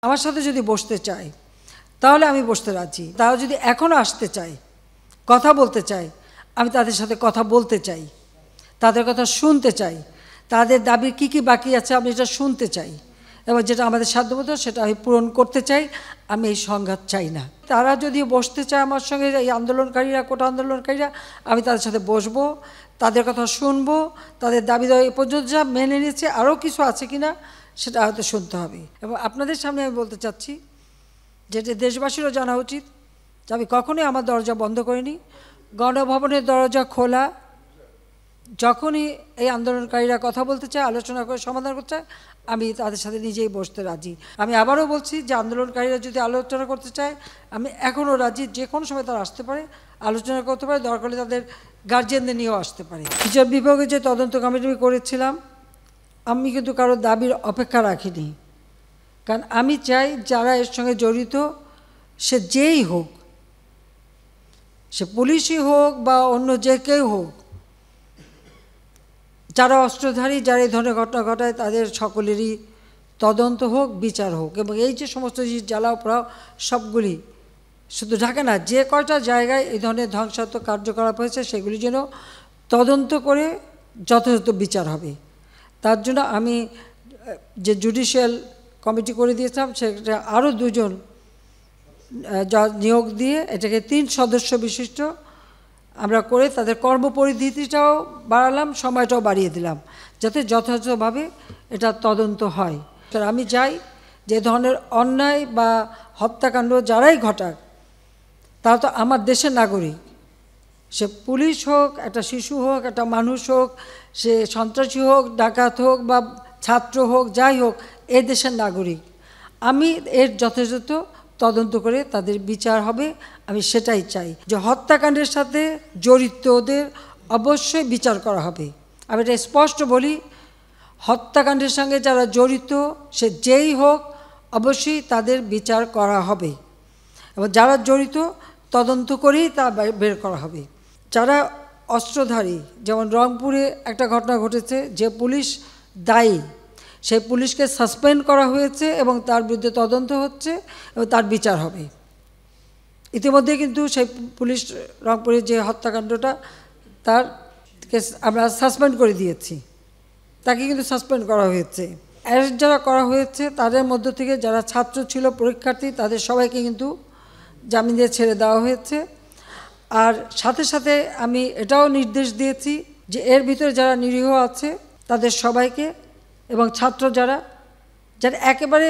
আমার সাথে যদি বসতে চায় তাহলে আমি বসতে রাজি। তারা যদি এখনও আসতে চায়, কথা বলতে চায়, আমি তাদের সাথে কথা বলতে চাই, তাদের কথা শুনতে চাই, তাদের দাবির কী কী বাকি আছে আমি এটা শুনতে চাই, এবং যেটা আমাদের সাধ্যমতো সেটা আমি পূরণ করতে চাই। আমি এই সংঘাত চাই না। তারা যদি বসতে চায় আমার সঙ্গে, এই আন্দোলনকারীরা, কোটা আন্দোলনকারীরা, আমি তাদের সাথে বসবো, তাদের কথা শুনবো, তাদের দাবি এ পর্যন্ত যা মেনে নিয়েছে আরও কিছু আছে কি না সেটা হয়তো শুনতে হবে। এবং আপনাদের সামনে আমি বলতে চাচ্ছি যেটা দেশবাসীরও জানা উচিত যে আমি কখনোই আমার দরজা বন্ধ করিনি। গণভবনের দরজা খোলা। যখনই এই আন্দোলনকারীরা কথা বলতে চায়, আলোচনা করে সমাধান করতে চায়, আমি তাদের সাথে নিজেই বসতে রাজি। আমি আবারও বলছি যে আন্দোলনকারীরা যদি আলোচনা করতে চায়, আমি এখনও রাজি। যে কোনো সময় তারা আসতে পারে, আলোচনা করতে পারে, দরকার হলে তাদের গার্জিয়ানদের নিয়েও আসতে পারে। বিচার বিভাগে যে তদন্ত কমিটি করেছিলাম, আমি কিন্তু কারো দাবির অপেক্ষা রাখিনি। কারণ আমি চাই যারা এর সঙ্গে জড়িত, সে যেই হোক, সে পুলিশই হোক বা অন্য যে কেউ হোক, যারা অস্ত্রধারী, যারা এই ধরনের ঘটনা ঘটায়, তাদের সকলেরই তদন্ত হোক, বিচার হোক। এবং এই যে সমস্ত জ্বালাও পোড়াও সবগুলি, শুধু ঢাকা না, যে কয়টা জায়গায় এই ধরনের ধ্বংসাত্মক কার্যকলাপ হয়েছে সেগুলি যেন তদন্ত করে যথাযথ বিচার হবে। তার জন্য আমি যে জুডিশিয়াল কমিটি করে দিয়েছিলাম, সেটা আরও 2 জন নিয়োগ দিয়ে এটাকে 3 সদস্য বিশিষ্ট আমরা করে তাদের কর্মপরিধিটাও বাড়ালাম, সময়টাও বাড়িয়ে দিলাম, যাতে যথাযথভাবে এটা তদন্ত হয়। আমি চাই যে ধরনের অন্যায় বা হত্যাকাণ্ড যারাই ঘটাক, তারা তো আমার দেশের নাগরিক। সে পুলিশ হোক, একটা শিশু হোক, একটা মানুষ হোক, সে সন্ত্রাসী হোক, ডাকাত হোক বা ছাত্র হোক, যাই হোক, এ দেশের নাগরিক। আমি এর যথাযথ তদন্ত করে তাদের বিচার হবে, আমি সেটাই চাই। যে হত্যাকাণ্ডের সাথে জড়িতদের অবশ্যই বিচার করা হবে। আমি এটা স্পষ্ট বলি, হত্যাকাণ্ডের সঙ্গে যারা জড়িত, সে যেই হোক, অবশ্যই তাদের বিচার করা হবে, এবং যারা জড়িত তদন্ত করেই তা বের করা হবে। যারা অস্ত্রধারী, যেমন রংপুরে একটা ঘটনা ঘটেছে, যে পুলিশ দায়ী, সেই পুলিশকে সাসপেন্ড করা হয়েছে এবং তার বিরুদ্ধে তদন্ত হচ্ছে এবং তার বিচার হবে। ইতিমধ্যে কিন্তু সেই পুলিশ, রংপুরের যে হত্যাকাণ্ডটা, তার কেস আমরা সাসপেন্ড করে দিয়েছি, তাকে কিন্তু সাসপেন্ড করা হয়েছে। অ্যারেস্ট যারা করা হয়েছে তাদের মধ্য থেকে যারা ছাত্র ছিল, পরীক্ষার্থী, তাদের সবাইকে কিন্তু জামিন দিয়ে ছেড়ে দেওয়া হয়েছে। আর সাথে সাথে আমি এটাও নির্দেশ দিয়েছি যে এর ভিতরে যারা নিরীহ আছে তাদের সবাইকে, এবং ছাত্র যারা একেবারে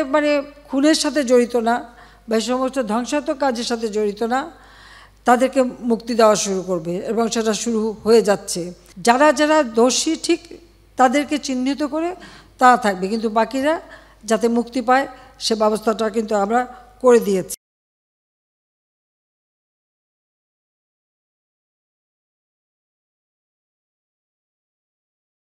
খুনের সাথে জড়িত না বা এই সমস্ত ধ্বংসাত্মক কাজের সাথে জড়িত না, তাদেরকে মুক্তি দেওয়া শুরু করবে, এবং সেটা শুরু হয়ে যাচ্ছে। যারা যারা দোষী ঠিক তাদেরকে চিহ্নিত করে তারা থাকবে, কিন্তু বাকিরা যাতে মুক্তি পায় সে ব্যবস্থাটা কিন্তু আমরা করে দিয়েছি।